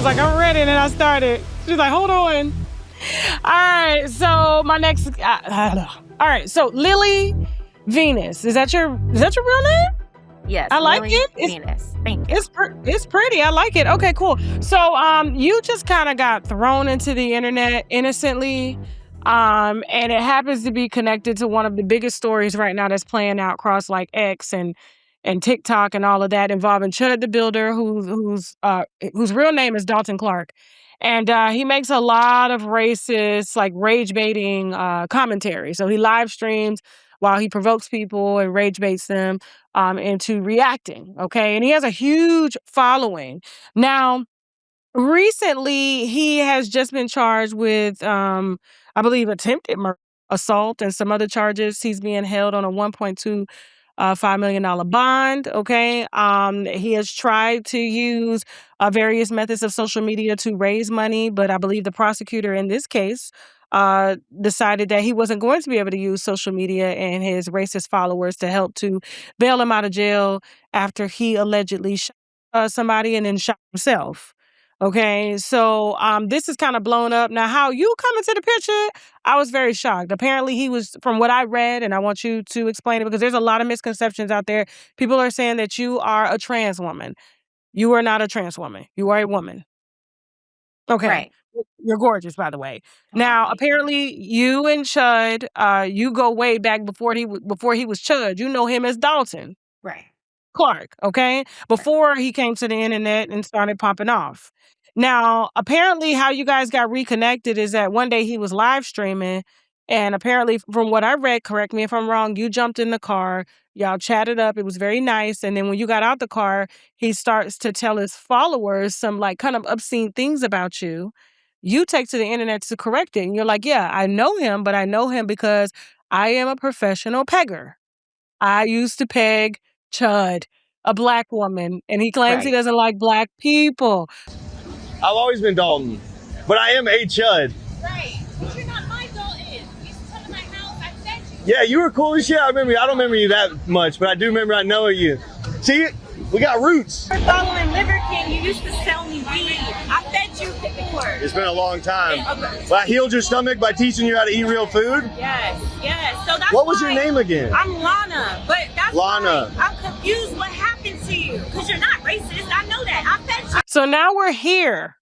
was like, I'm ready, and then I started. She's like, hold on. All right, so my next, all right, so Lily Venus, is that your real name? Yes, I like Lily it. Venus. Thank you. It's pretty. I like it. Okay, cool. So you just kind of got thrown into the internet innocently, and it happens to be connected to one of the biggest stories right now that's playing out across like X and TikTok and all of that, involving Chud the Builder, whose real name is Dalton Clark. And he makes a lot of racist, like rage baiting commentary. So he live streams while he provokes people and rage baits them into reacting. Okay. And he has a huge following. Now, recently, he has just been charged with, I believe, attempted murder, assault, and some other charges. He's being held on a $1.25 million bond. Okay. He has tried to use various methods of social media to raise money, but I believe the prosecutor in this case decided that he wasn't going to be able to use social media and his racist followers to help to bail him out of jail after he allegedly shot somebody and then shot himself. Okay, so this is kind of blown up. Now, how you come into the picture, I was very shocked. Apparently, he was, from what I read, and I want you to explain it because there's a lot of misconceptions out there. People are saying that you are a trans woman. You are not a trans woman. You are a woman. Okay. Right. You're gorgeous, by the way. Oh, Now, thank you. apparently, you and Chud, you go way back before he was Chud. You know him as Dalton Right. Clark, okay? Before he came to the internet and started popping off. Now, apparently, how you guys got reconnected is that one day he was live streaming, and apparently, from what I read, correct me if I'm wrong, you jumped in the car, y'all chatted up, it was very nice, and then when you got out the car, he starts to tell his followers some like kind of obscene things about you. You take to the internet to correct it, and you're like, yeah, I know him, but I know him because I am a professional pegger. I used to peg Chud, a black woman, and he claims he Right. doesn't like black people. I've always been Dalton, but I am a Chud. Right, but you're not my Dalton. You used to come to my house, I fed you. Yeah, you were cool as shit. I don't remember you that much, but I do remember I know you. See, we got roots. You're following Liver King, you used to sell me weed. I fed you with the word. It's been a long time. Okay. But I healed your stomach by teaching you how to eat real food. Yes, yes. So that's What was your why name again? I'm Lana, but that's Lana. why I'm confused what happened to you. Because you're not racist, I know that. I fed you. So now we're here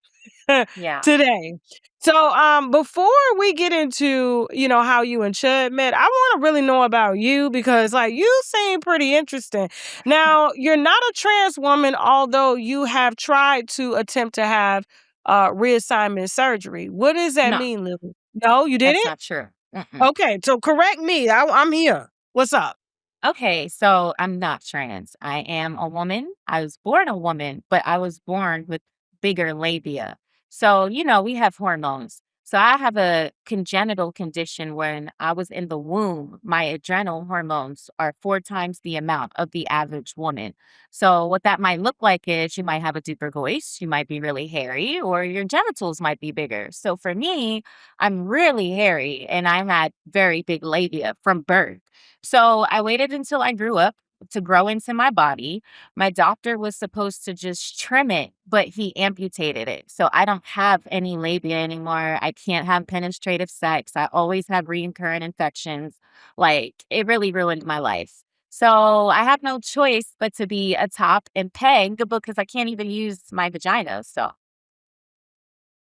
Yeah. today. So before we get into, how you and Chud met, I want to really know about you because like you seem pretty interesting. Now, you're not a trans woman, although you have tried to attempt to have reassignment surgery. What does that No. mean, Lily? No, you That's didn't? not true. Mm-mm. Okay, so correct me. I'm here. What's up? Okay, so I'm not trans. I am a woman. I was born a woman, but I was born with bigger labia. So, we have hormones. So I have a congenital condition when I was in the womb, my adrenal hormones are 4 times the amount of the average woman. So what that might look like is you might have a deeper voice, you might be really hairy, or your genitals might be bigger. So for me, I'm really hairy and I had very big labia from birth. So I waited until I grew up to grow into my body. My doctor was supposed to just trim it, but he amputated it. So I don't have any labia anymore. I can't have penetrative sex. I always have recurrent infections. Like, it really ruined my life. So I have no choice but to be a top and peg because I can't even use my vagina. So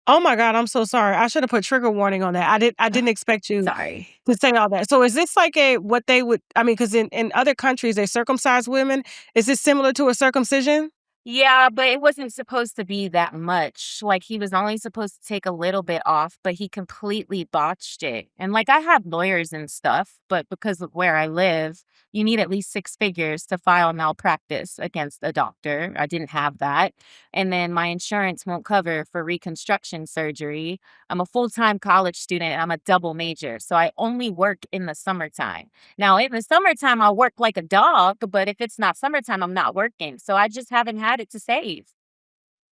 Oh my God, I'm so sorry. I should have put trigger warning on that. I didn't expect you sorry. to say all that. So is this like what they would, because in other countries they circumcise women. Is this similar to a circumcision? Yeah, but it wasn't supposed to be that much. Like, he was only supposed to take a little bit off, but he completely botched it. And like, I have lawyers and stuff, but because of where I live, you need at least 6 figures to file malpractice against a doctor. I didn't have that. And then my insurance won't cover for reconstruction surgery. I'm a full-time college student and I'm a double major. So I only work in the summertime. Now, in the summertime, I'll work like a dog, but if it's not summertime, I'm not working. So I just haven't had it to save.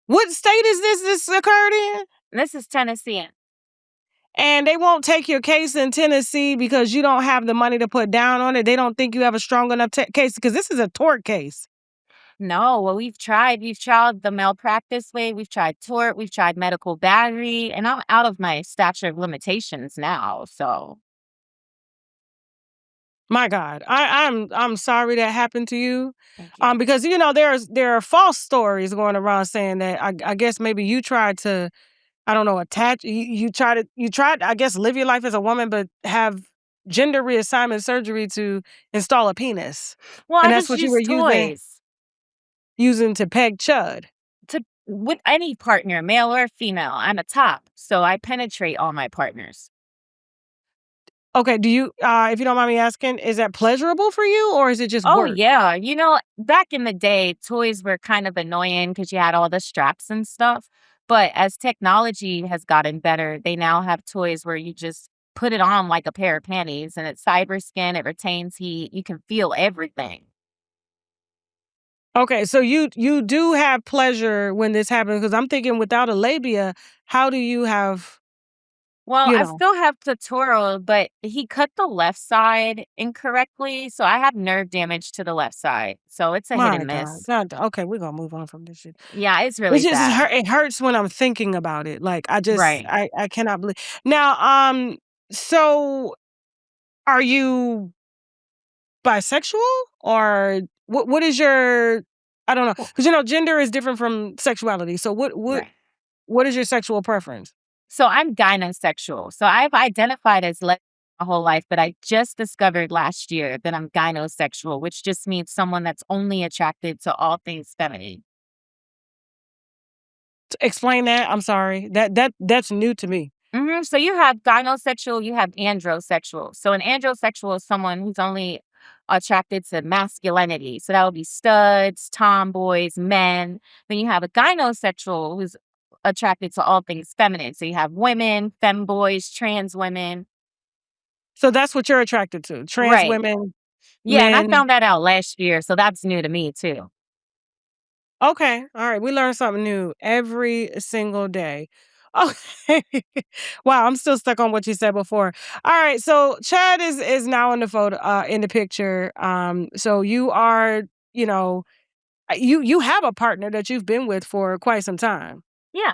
What state is this occurred in? This is Tennessee. And they won't take your case in Tennessee because you don't have the money to put down on it. They don't think you have a strong enough case because this is a tort case. No, well, we've tried. We've tried the malpractice way. We've tried tort. We've tried medical battery, and I'm out of my statute of limitations now. So My God, I'm sorry that happened to you, thank you. because there are false stories going around saying that I guess maybe you tried to, I don't know, attach you tried, I guess, live your life as a woman, but have gender reassignment surgery to install a penis, Well, and I that's just what you were use toys using to peg Chud. to with any partner, male or female. I'm a top, so I penetrate all my partners. Okay, do you, if you don't mind me asking, is that pleasurable for you or is it just Oh work? yeah, back in the day, toys were kind of annoying because you had all the straps and stuff. But as technology has gotten better, they now have toys where you just put it on like a pair of panties, and it's cyber skin. It retains heat. You can feel everything. Okay, so you do have pleasure when this happens because I'm thinking without a labia, how do you have, Well, you I know? still have clitoral, but he cut the left side incorrectly, so I have nerve damage to the left side. So it's a hit My and God. miss. God, okay, we're gonna move on from this shit. Yeah, it's It really just sad. it hurts when I'm thinking about it. Like Right. I cannot believe. Now, so are you bisexual or what is your, I don't know, Well, because gender is different from sexuality. So right. what is your sexual preference? So I'm gynosexual. So I've identified as lesbian my whole life, but I just discovered last year that I'm gynosexual, which just means someone that's only attracted to all things feminine. Explain that. I'm sorry. That's new to me. So you have gynosexual, you have androsexual. So an androsexual is someone who's only attracted to masculinity. So that would be studs, tomboys, men. Then you have a gynosexual who's attracted to all things feminine. So you have women, femboys, trans women. So that's what you're attracted to. Trans Right. women, Yeah, and I men. found that out last year, so that's new to me too. Okay. All right. We learn something new every single day. Okay. Wow, I'm still stuck on what you said before. All right. So Chad is now in the photo, in the picture. So you are, you know, you have a partner that you've been with for quite some time. Yeah,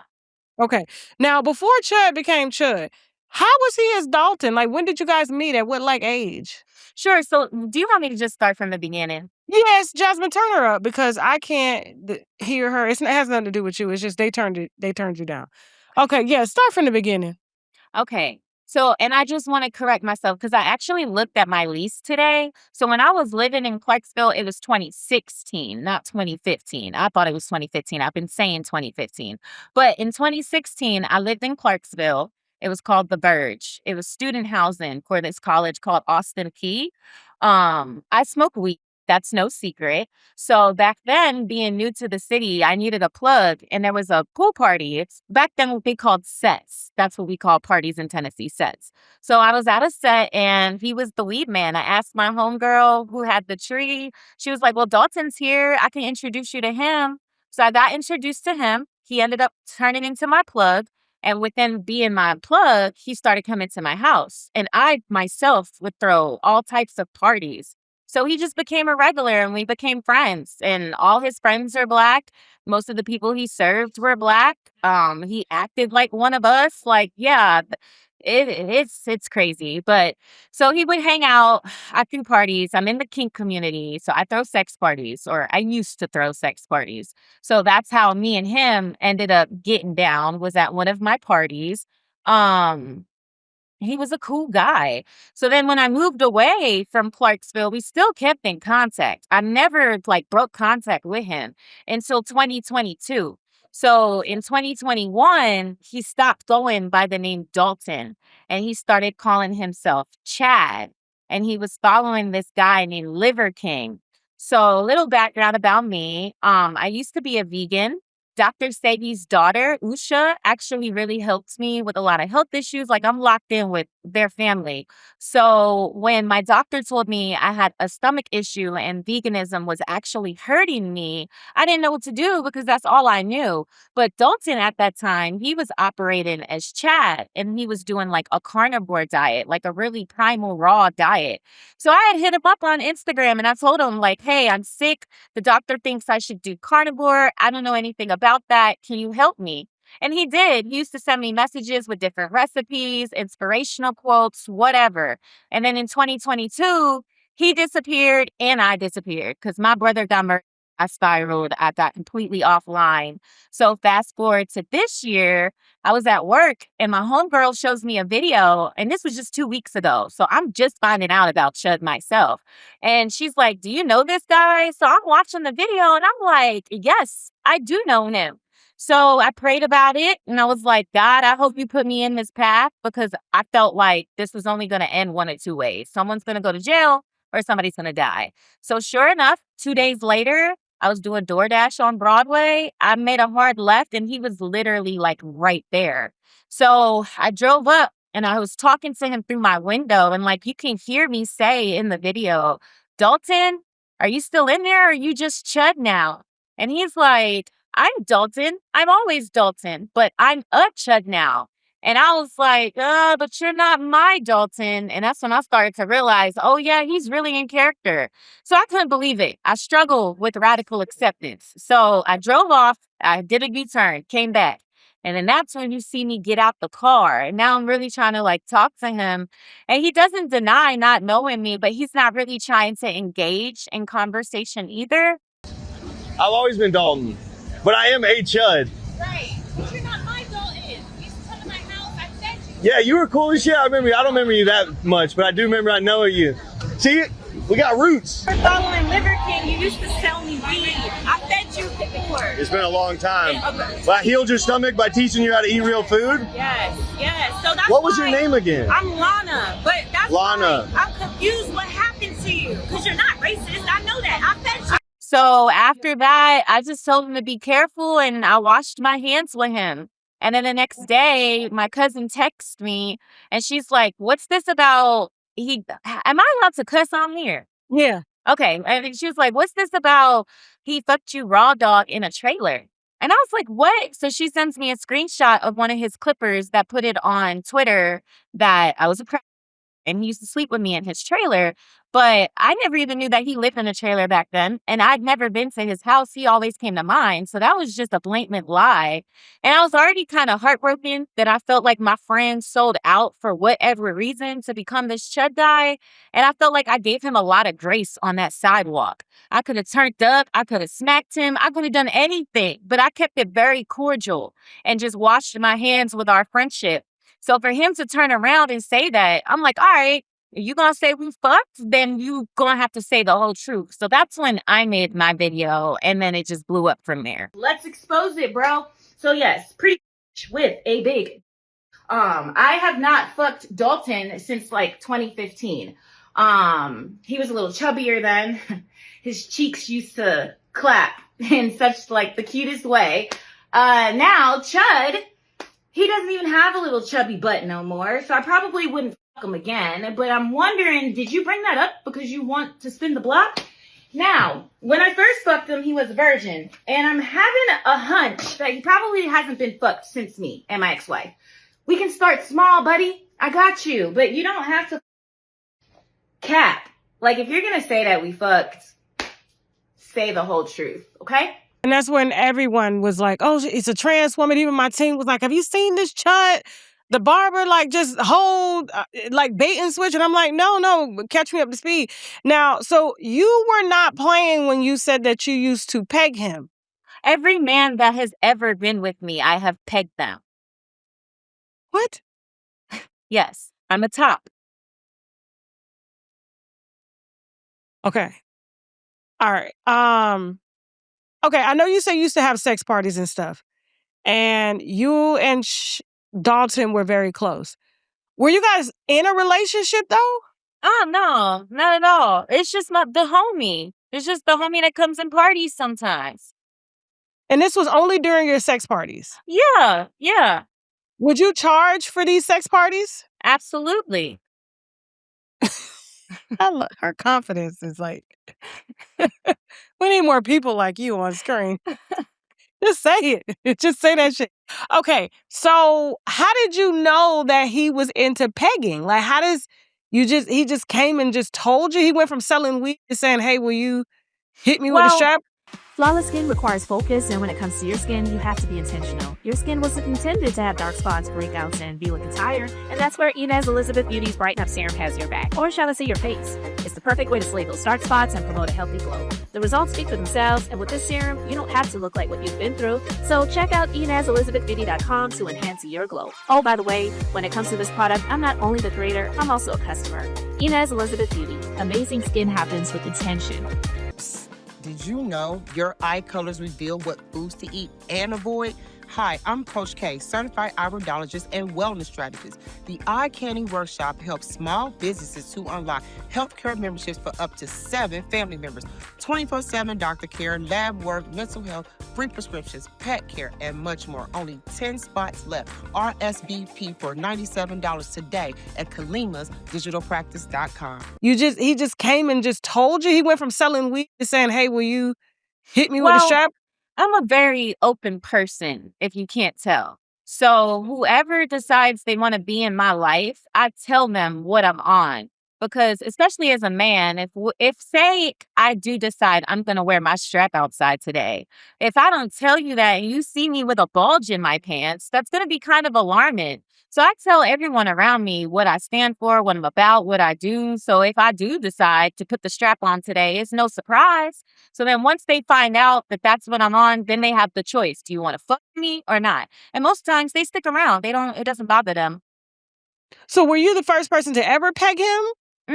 Okay. Now, before Chud became Chud, how was he as Dalton? Like, when did you guys meet? At what like age? sure. So, do you want me to just start from the beginning? Yes, Jasmine, turn her up because I can't hear her. It has nothing to do with you. It's just they turned you down. Okay, yeah, start from the beginning. Okay. So, and I just want to correct myself because I actually looked at my lease today. So, when I was living in Clarksville, it was 2016, not 2015. I thought it was 2015. I've been saying 2015. But in 2016, I lived in Clarksville. It was called The Verge. It was student housing for this college called Austin P. I smoke weed. That's no secret. So back then, being new to the city, I needed a plug, and there was a pool party. It's back then what they called sets. That's what we call parties in Tennessee, sets. So I was at a set, and he was the weed man. I asked my homegirl who had the tree. She was like, "Well, Dalton's here. I can introduce you to him." So I got introduced to him. He ended up turning into my plug. And within being my plug, he started coming to my house. And I myself would throw all types of parties. So he just became a regular and we became friends. And all his friends are black. Most of the people he served were black. He acted like one of us. Like, yeah, it's crazy. But so he would hang out. I threw parties. I'm in the kink community. So I throw sex parties, or I used to throw sex parties. So that's how me and him ended up getting down, was at one of my parties. Um, he was a cool guy. So then when I moved away from Clarksville, we still kept in contact. I never like broke contact with him until 2022. So in 2021, he stopped going by the name Dalton and he started calling himself Chad. And he was following this guy named Liver King. So a little background about me. I used to be a vegan. Dr. Segi's daughter, Usha, actually really helps me with a lot of health issues. Like I'm locked in with their family. So when my doctor told me I had a stomach issue and veganism was actually hurting me, I didn't know what to do because that's all I knew. But Dalton at that time, he was operating as Chad and he was doing like a carnivore diet, like a really primal raw diet. So I had hit him up on Instagram and I told him like, hey, I'm sick. The doctor thinks I should do carnivore. I don't know anything about that. Can you help me? And he did. He used to send me messages with different recipes, inspirational quotes, whatever. And then in 2022, he disappeared and I disappeared because my brother got murdered. I spiraled. I got completely offline. So fast forward to this year, I was at work and my homegirl shows me a video. And this was just 2 weeks ago. So I'm just finding out about Chud myself. And she's like, do you know this guy? So I'm watching the video and I'm like, yes, I do know him. So I prayed about it and I was like, God, I hope you put me in this path because I felt like this was only going to end one of two ways. Someone's going to go to jail or somebody's going to die. So sure enough, 2 days later, I was doing DoorDash on Broadway. I made a hard left and he was literally like right there. So I drove up and I was talking to him through my window and like you can hear me say in the video, Dalton, are you still in there or are you just Chud now? And he's like, I'm Dalton. I'm always Dalton, but I'm a Chud now. And I was like, but you're not my Dalton. And that's when I started to realize, oh yeah, he's really in character. So I couldn't believe it. I struggle with radical acceptance. So I drove off, I did a U-turn, came back. And then that's when you see me get out the car. And now I'm really trying to like talk to him. And he doesn't deny not knowing me, but he's not really trying to engage in conversation either. I've always been Dalton, but I am a Chud. Right. But you're not my Dalton. You used to come to my house. I fed you. Yeah, you were cool as shit. I don't remember you that much, but I do remember I know you. See, we got roots. You're following Liver King. You used to sell me weed. I fed you before. It's been a long time. Okay. But I healed your stomach by teaching you how to eat real food. Yes, yes. So that's What was why your name again? I'm Lana, but that's Lana. why I'm confused what happened to you. Because you're not racist. I know that. I fed you. So after that, I just told him to be careful and I washed my hands with him. And then the next day, my cousin texts me and she's like, what's this about? Am I allowed to cuss on here? Yeah. Okay. And she was like, what's this about? He fucked you raw dog in a trailer. And I was like, what? So she sends me a screenshot of one of his clippers that put it on Twitter that I was a pregnant and he used to sleep with me in his trailer. But I never even knew that he lived in a trailer back then. And I'd never been to his house. He always came to mine. So that was just a blatant lie. And I was already kind of heartbroken that I felt like my friend sold out for whatever reason to become this Chud guy. And I felt like I gave him a lot of grace on that sidewalk. I could have turned up. I could have smacked him. I could have done anything. But I kept it very cordial and just washed my hands with our friendship. So for him to turn around and say that, I'm like, all right, if you gonna say we fucked, then you gonna have to say the whole truth. So that's when I made my video and then it just blew up from there. Let's expose it, bro. So yes, pretty much with a big. I have not fucked Dalton since like 2015. He was a little chubbier then. His cheeks used to clap in such like the cutest way. Now Chud, he doesn't even have a little chubby butt no more. So I probably wouldn't fuck him again. But I'm wondering, did you bring that up because you want to spin the block? Now, when I first fucked him, he was a virgin. And I'm having a hunch that he probably hasn't been fucked since me and my ex-wife. We can start small, buddy. I got you. But you don't have to cap. Like, if you're going to say that we fucked, say the whole truth, okay? And that's when everyone was like, oh, it's a trans woman. Even my team was like, have you seen this Chud? The barber, like, just hold, like, bait and switch. And I'm like, no, catch me up to speed. Now, so you were not playing when you said that you used to peg him. Every man that has ever been with me, I have pegged them. What? Yes, I'm a top. Okay. All right. Okay, I know you say you used to have sex parties and stuff. And you and Dalton were very close. Were you guys in a relationship, though? Oh, no, not at all. It's just the homie. It's just the homie that comes and parties sometimes. And this was only during your sex parties? Yeah. Would you charge for these sex parties? Absolutely. Her confidence is like, we need more people like you on screen. Just say it. Just say that shit. Okay, so how did you know that he was into pegging? Like, he just came and just told you? He went from selling weed to saying, hey, will you hit me with a Well, strap? Flawless skin requires focus, and when it comes to your skin, you have to be intentional. Your skin wasn't intended to have dark spots, breakouts, and be looking tired, and that's where Elizabeth Beauty's Brighten Up Serum has your back. Or shall I say your face? It's the perfect way to slay those dark spots and promote a healthy glow. The results speak for themselves, and with this serum, you don't have to look like what you've been through, so check out EXPL0SlVE.com to enhance your glow. Oh, by the way, when it comes to this product, I'm not only the creator, I'm also a customer. Elizabeth Beauty. Amazing skin happens with intention. Did you know your eye colors reveal what foods to eat and avoid? Hi, I'm Coach K, certified iridologist and wellness strategist. The Eye Candy Workshop helps small businesses to unlock healthcare memberships for up to 7 family members, 24/7 doctor care, lab work, mental health, free prescriptions, pet care, and much more. Only 10 spots left. RSVP for $97 today at KalimasDigitalPractice.com. He just came and just told you? He went from selling weed to saying, hey, will you hit me with a well, strap? I'm a very open person, if you can't tell. So whoever decides they want to be in my life, I tell them what I'm on. Because especially as a man, if say I do decide I'm going to wear my strap outside today, if I don't tell you that and you see me with a bulge in my pants, that's going to be kind of alarming. So I tell everyone around me what I stand for, what I'm about, what I do. So if I do decide to put the strap on today, it's no surprise. So then once they find out that that's what I'm on, then they have the choice. Do you want to fuck me or not? And most times they stick around. It doesn't bother them. So were you the first person to ever peg him?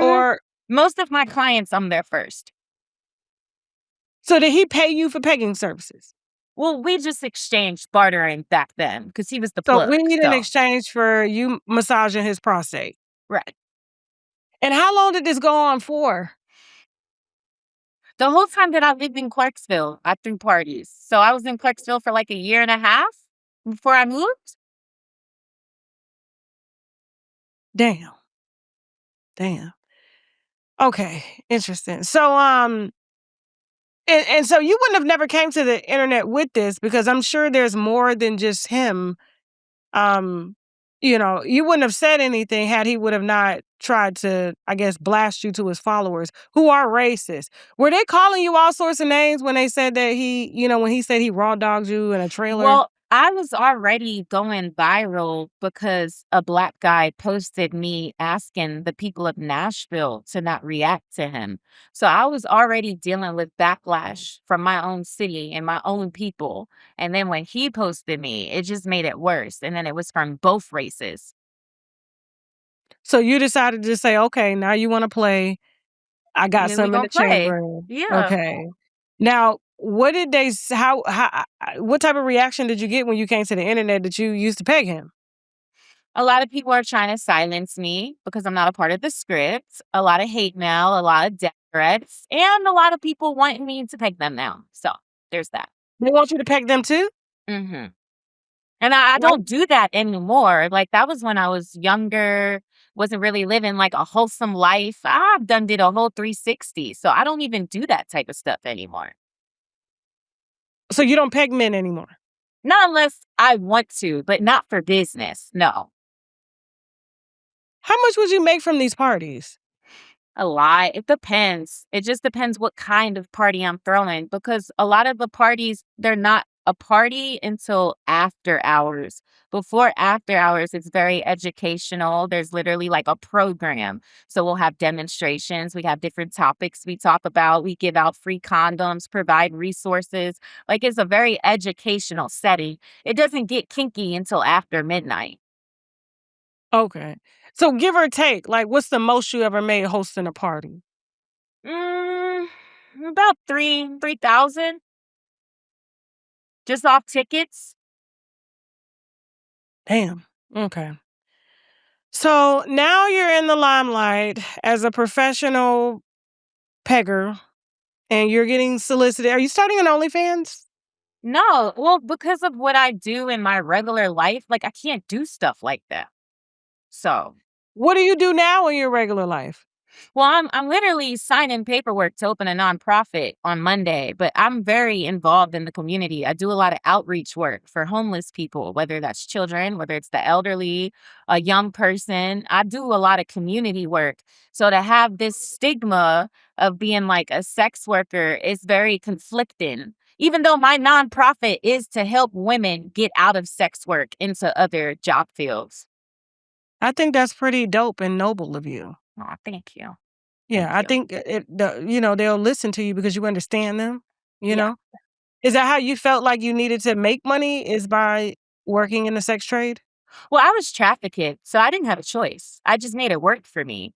Or most of my clients, I'm their first. So did he pay you for pegging services? Well, we just exchanged bartering back then because he was the So plug. we need an exchange for you massaging his prostate. Right. And how long did this go on for? The whole time that I lived in Clarksville, I threw parties. So I was in Clarksville for like a year and a half before I moved. Damn. Okay, interesting. So and so you wouldn't have never came to the internet with this, because I'm sure there's more than just him. You wouldn't have said anything had he would have not tried to, I guess, blast you to his followers who are racist. Were they calling you all sorts of names when they said that when he said he raw dogged you in a trailer? Well, I was already going viral because a Black guy posted me asking the people of Nashville to not react to him. So I was already dealing with backlash from my own city and my own people. And then when he posted me, it just made it worse. And then it was from both races. So you decided to say, okay, now you want to play. I got And then we some in gonna the play. chamber. Yeah. Okay. Now, what did they? What type of reaction did you get when you came to the internet that you used to peg him? A lot of people are trying to silence me because I'm not a part of the script. A lot of hate mail, a lot of death threats, and a lot of people want me to peg them now. So there's that. They want you to peg them too? Mm-hmm. And I don't do that anymore. Like, that was when I was younger, wasn't really living like a wholesome life. I've did a whole 360. So I don't even do that type of stuff anymore. So you don't peg men anymore? Not unless I want to, but not for business. No. How much would you make from these parties? A lot. It depends. It just depends what kind of party I'm throwing, because a lot of the parties, they're not a party until after hours. Before after hours, it's very educational. There's literally like a program. So we'll have demonstrations. We have different topics we talk about. We give out free condoms, provide resources. Like, it's a very educational setting. It doesn't get kinky until after midnight. Okay. So give or take, like, what's the most you ever made hosting a party? About 3,000. Just off tickets. Damn. Okay. So now you're in the limelight as a professional pegger and you're getting solicited. Are you starting an OnlyFans? No, well, because of what I do in my regular life, like, I can't do stuff like that. So What do you do now in your regular life? Well, I'm literally signing paperwork to open a nonprofit on Monday, but I'm very involved in the community. I do a lot of outreach work for homeless people, whether that's children, whether it's the elderly, a young person. I do a lot of community work. So to have this stigma of being like a sex worker is very conflicting. Even though my nonprofit is to help women get out of sex work into other job fields. I think that's pretty dope and noble of you. Oh, thank you. Yeah, Thank I you. think they'll listen to you because you understand them, you Yeah. know? Is that how you felt like you needed to make money is by working in the sex trade? Well, I was trafficked, so I didn't have a choice. I just made it work for me.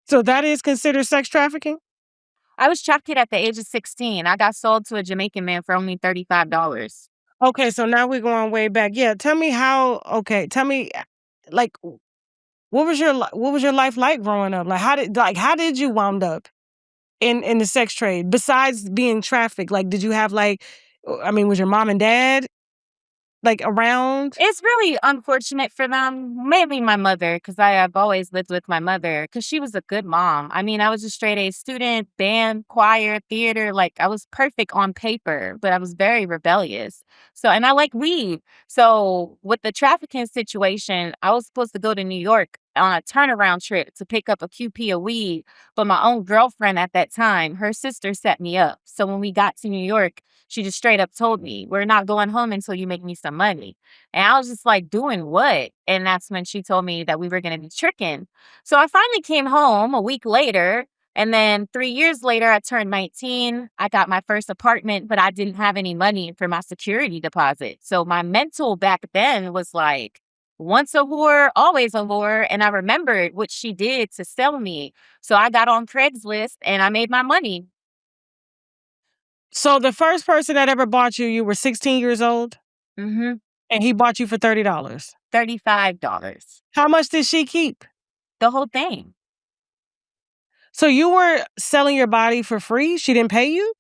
So that is considered sex trafficking? I was trafficked at the age of 16. I got sold to a Jamaican man for only $35. Okay, so now we're going way back. Yeah, tell me tell me like what was your life like growing up? Like how did you wound up in the sex trade besides being trafficked? Like did you have was your mom and dad like around? It's really unfortunate for them, mainly my mother, because I have always lived with my mother because she was a good mom. I mean, I was a straight A student, band, choir, theater. Like, I was perfect on paper, but I was very rebellious. So, and I like weed. So, with the trafficking situation, I was supposed to go to New York on a turnaround trip to pick up a QP of weed. But my own girlfriend at that time, her sister set me up. So, when we got to New York, she just straight up told me, "We're not going home until you make me some money." And I was just like, "Doing what?" And that's when she told me that we were going to be tricking. So I finally came home a week later. And then 3 years later, I turned 19. I got my first apartment, but I didn't have any money for my security deposit. So my mental back then was like, once a whore, always a whore. And I remembered what she did to sell me. So I got on Craigslist and I made my money. So the first person that ever bought you, you were 16 years old Mm-hmm. and he bought you for $30. $35. How much did she keep? The whole thing. So you were selling your body for free? She didn't pay you?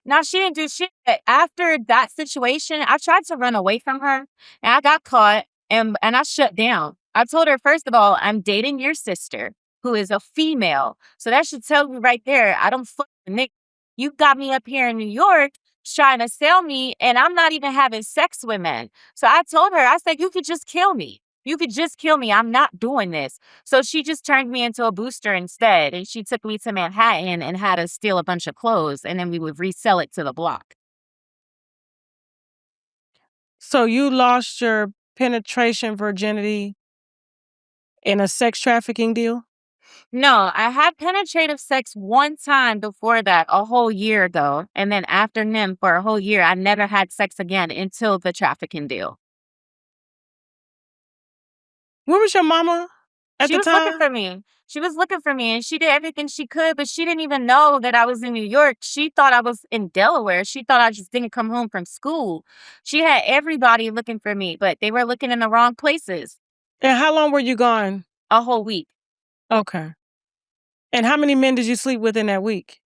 Now, she didn't do shit. After that situation, I tried to run away from her and I got caught and I shut down. I told her, first of all, I'm dating your sister, who is a female. So that should tell you right there, I don't fuck with Nick. You got me up here in New York trying to sell me, and I'm not even having sex with men. So I told her, I said, you could just kill me. You could just kill me. I'm not doing this. So she just turned me into a booster instead. And she took me to Manhattan and had us steal a bunch of clothes. And then we would resell it to the block. So you lost your penetration virginity in a sex trafficking deal? No, I had penetrative sex one time before that, a whole year ago. And then after him for a whole year, I never had sex again until the trafficking deal. Where was your mama at She the was looking time? for me. She was looking for me and she did everything she could, but she didn't even know that I was in New York. She thought I was in Delaware. She thought I just didn't come home from school. She had everybody looking for me, but they were looking in the wrong places. And how long were you gone? A whole week. Okay. And how many men did you sleep with in that week?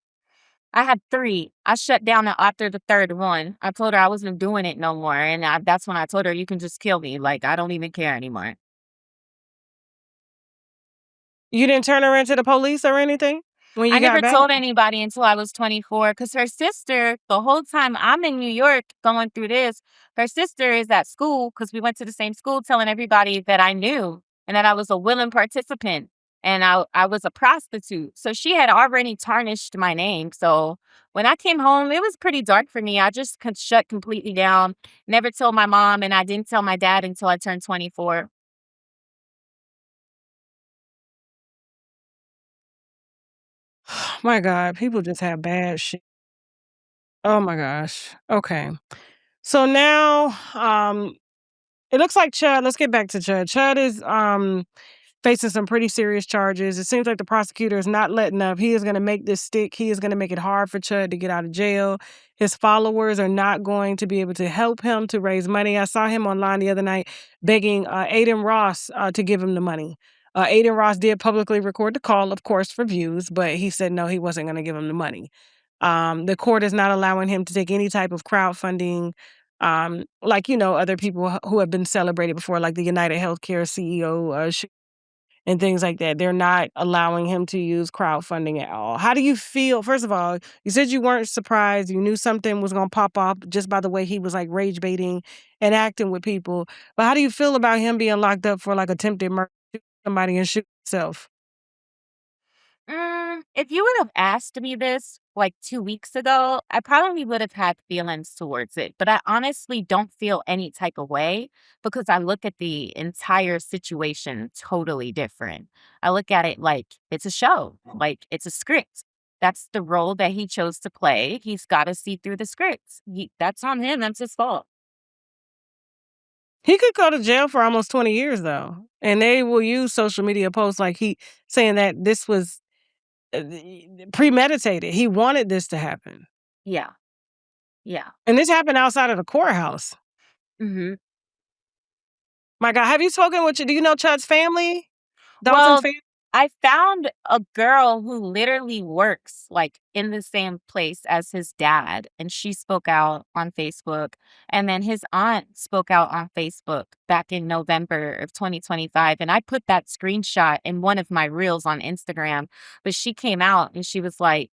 I had 3. I shut down after the third one. I told her I wasn't doing it no more. And that's when I told her, you can just kill me. Like, I don't even care anymore. You didn't turn her into the police or anything when I you never got back? told anybody until I was 24 because her sister, the whole time I'm in New York going through this, her sister is at school because we went to the same school telling everybody that I knew and that I was a willing participant and I was a prostitute. So she had already tarnished my name. So when I came home, it was pretty dark for me. I just shut completely down, never told my mom, and I didn't tell my dad until I turned 24. My God, people just have bad shit. Oh my gosh. Okay. So now, it looks like Chud. Let's get back to Chud. Chud is facing some pretty serious charges. It seems like the prosecutor is not letting up. He is going to make this stick. He is going to make it hard for Chud to get out of jail. His followers are not going to be able to help him to raise money. I saw him online the other night begging Aiden Ross to give him the money. Aiden Ross did publicly record the call, of course, for views, but he said no, he wasn't going to give him the money. The court is not allowing him to take any type of crowdfunding, like, other people who have been celebrated before, like the United Healthcare CEO. and things like that. They're not allowing him to use crowdfunding at all. How do you feel? First of all, you said you weren't surprised. You knew something was going to pop up just by the way he was like rage baiting and acting with people. But how do you feel about him being locked up for like attempted murder, shoot somebody and shoot himself? If you would have asked me this like 2 weeks ago, I probably would have had feelings towards it. But I honestly don't feel any type of way because I look at the entire situation totally different. I look at it like it's a show, like it's a script. That's the role that he chose to play. He's got to see through the script. That's on him. That's his fault. He could go to jail for almost 20 years though. And they will use social media posts like he saying that this was premeditated. He wanted this to happen. Yeah. Yeah. And this happened outside of the courthouse. hmm My God, have you spoken with do you know Chud's family? Dalton's Well, family? I found a girl who literally works like in the same place as his dad, and she spoke out on Facebook. And then his aunt spoke out on Facebook back in November of 2025. And I put that screenshot in one of my reels on Instagram. But she came out and she was like,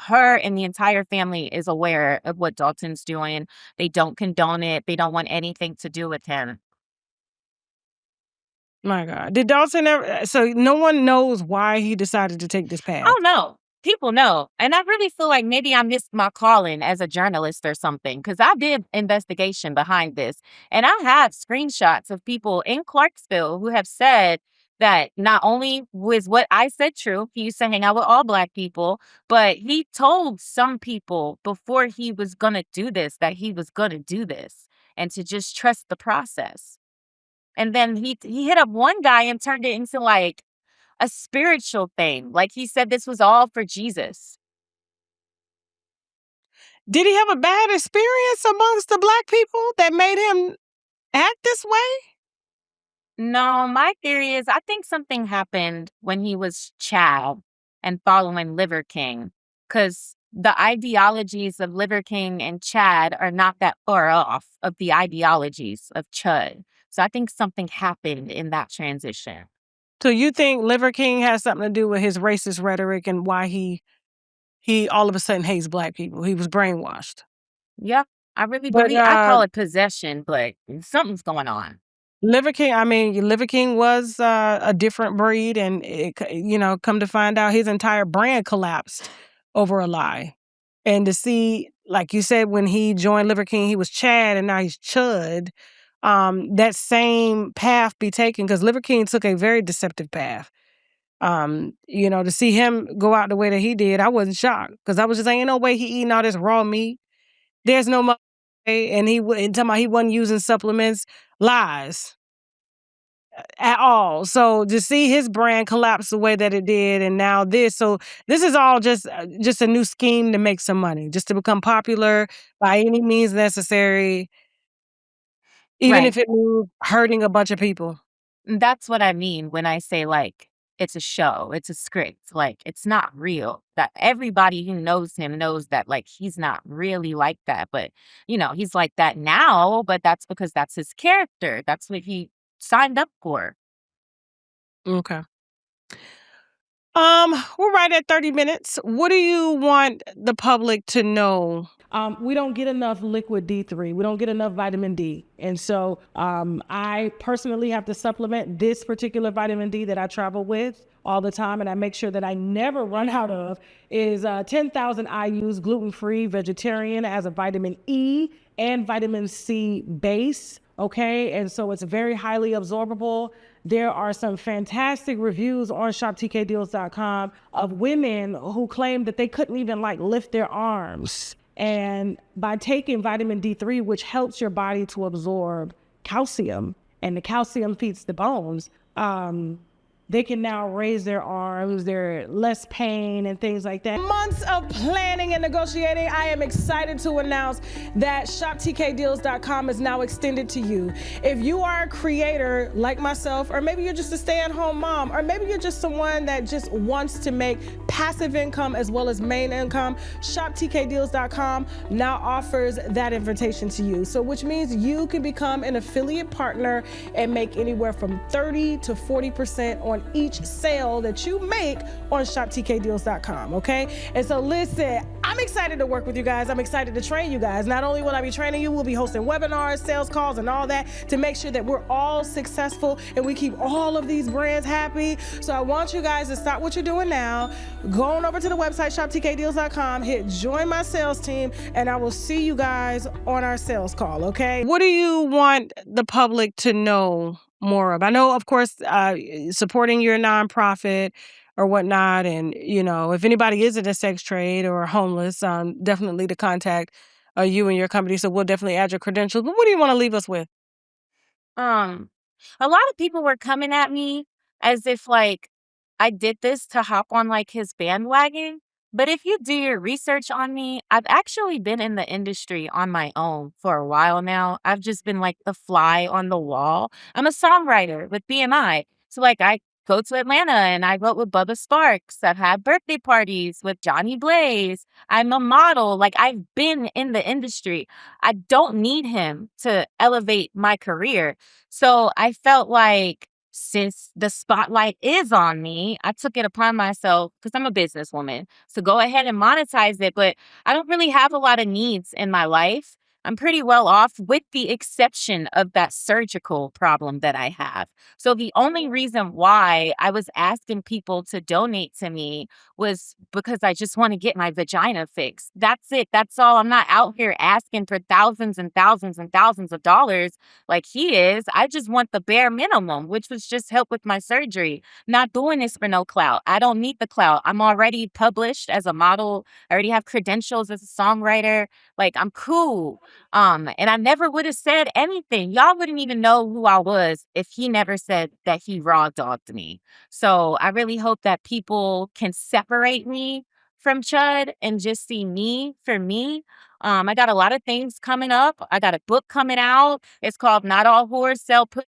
her and the entire family is aware of what Dalton's doing. They don't condone it. They don't want anything to do with him. My God. Did Dalton ever so no one knows why he decided to take this path? Oh, no. People know. And I really feel like maybe I missed my calling as a journalist or something because I did investigation behind this. And I have screenshots of people in Clarksville who have said that not only was what I said true, he used to hang out with all Black people, but he told some people before he was going to do this that he was going to do this and to just trust the process. And then he hit up one guy and turned it into like a spiritual thing. Like he said this was all for Jesus. Did he have a bad experience amongst the Black people that made him act this way? No, my theory is I think something happened when he was Chad and following Liver King. Because the ideologies of Liver King and Chad are not that far off of the ideologies of Chud. So I think something happened in that transition. So you think Liver King has something to do with his racist rhetoric and why he all of a sudden hates Black people? He was brainwashed. Yeah, I really But believe I call it possession, but something's going on. Liver King was a different breed, and it, come to find out his entire brand collapsed over a lie. And to see, like you said, when he joined Liver King, he was Chad, and now he's Chud. That same path be taken because Liver King took a very deceptive path. To see him go out the way that he did, I wasn't shocked because I was just saying, ain't no way he eating all this raw meat. There's no way, and he talking about he wasn't using supplements, lies at all. So to see his brand collapse the way that it did, and now this, so this is all just a new scheme to make some money, just to become popular by any means necessary, even Right. if it means hurting a bunch of people. That's what I mean when I say like it's a show, it's a script, like it's not real. That everybody who knows him knows that like he's not really like that, but he's like that now, but that's because that's his character. That's what he signed up for. Okay. We're right at 30 minutes. What do you want the public to know? We don't get enough liquid D3. We don't get enough vitamin D. And so I personally have to supplement this particular vitamin D that I travel with all the time, and I make sure that I never run out of, is 10,000 IUs, gluten-free, vegetarian, as a vitamin E and vitamin C base. Okay, and so it's very highly absorbable. There are some fantastic reviews on shoptkdeals.com of women who claim that they couldn't even lift their arms. And by taking vitamin D3, which helps your body to absorb calcium, and the calcium feeds the bones, they can now raise their arms, they're less pain and things like that. Months of planning and negotiating, I am excited to announce that shoptkdeals.com is now extended to you. If you are a creator like myself, or maybe you're just a stay-at-home mom, or maybe you're just someone that just wants to make passive income as well as main income, shoptkdeals.com now offers that invitation to you. So which means you can become an affiliate partner and make anywhere from 30 to 40% on on each sale that you make on shoptkdeals.com, okay? And so listen, I'm excited to work with you guys. I'm excited to train you guys. Not only will I be training you, we'll be hosting webinars, sales calls, and all that to make sure that we're all successful and we keep all of these brands happy. So I want you guys to stop what you're doing now. Go on over to the website, shoptkdeals.com, hit join my sales team, and I will see you guys on our sales call, okay? What do you want the public to know more of? I know, of course, supporting your nonprofit or whatnot. And, if anybody is in a sex trade or homeless, definitely to contact you and your company. So we'll definitely add your credentials. But what do you want to leave us with? A lot of people were coming at me as if like I did this to hop on like his bandwagon. But if you do your research on me, I've actually been in the industry on my own for a while now. I've just been like the fly on the wall. I'm a songwriter with BMI. So like I go to Atlanta and I wrote with Bubba Sparks. I've had birthday parties with Johnny Blaze. I'm a model. Like I've been in the industry. I don't need him to elevate my career. So I felt like since the spotlight is on me, I took it upon myself because I'm a businesswoman. So go ahead and monetize it. But I don't really have a lot of needs in my life. I'm pretty well off with the exception of that surgical problem that I have. So the only reason why I was asking people to donate to me was because I just want to get my vagina fixed. That's it. That's all. I'm not out here asking for thousands and thousands and thousands of dollars like he is. I just want the bare minimum, which was just help with my surgery. Not doing this for no clout. I don't need the clout. I'm already published as a model. I already have credentials as a songwriter. Like I'm cool. And I never would have said anything. Y'all wouldn't even know who I was if he never said that he raw dogged me. So I really hope that people can separate me from Chud and just see me for me. I got a lot of things coming up. I got a book coming out. It's called Not All Whores Sell Pussy.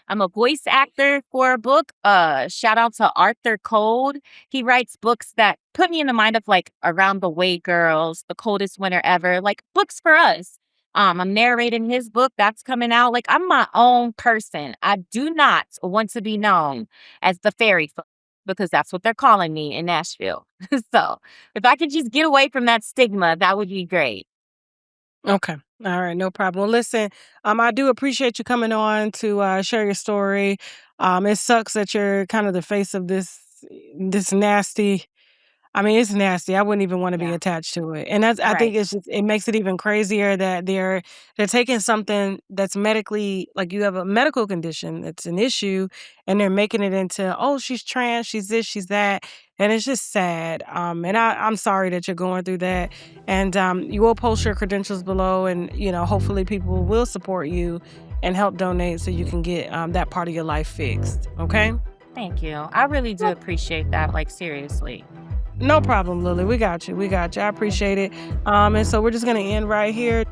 I'm a voice actor for a book. Shout out to Arthur Code. He writes books that put me in the mind of like Around the Way Girls, The Coldest Winter Ever, like books for us. I'm narrating his book that's coming out. Like I'm my own person. I do not want to be known as the fairy folk because that's what they're calling me in Nashville. So if I could just get away from that stigma, that would be great. Okay. All right. No problem. Well, listen, I do appreciate you coming on to share your story. It sucks that you're kind of the face of this nasty. I mean, it's nasty. I wouldn't even want to be Yeah. attached to it. And I think Right. it makes it even crazier that they're taking something that's medically, like you have a medical condition that's an issue, and they're making it into, oh, she's trans, she's this, she's that. And it's just sad. And I'm sorry that you're going through that. And you will post your credentials below, and hopefully people will support you and help donate so you can get that part of your life fixed. Okay? Thank you. I really do appreciate that. Like seriously. No problem, Lily. We got you. I appreciate it. And so we're just going to end right here.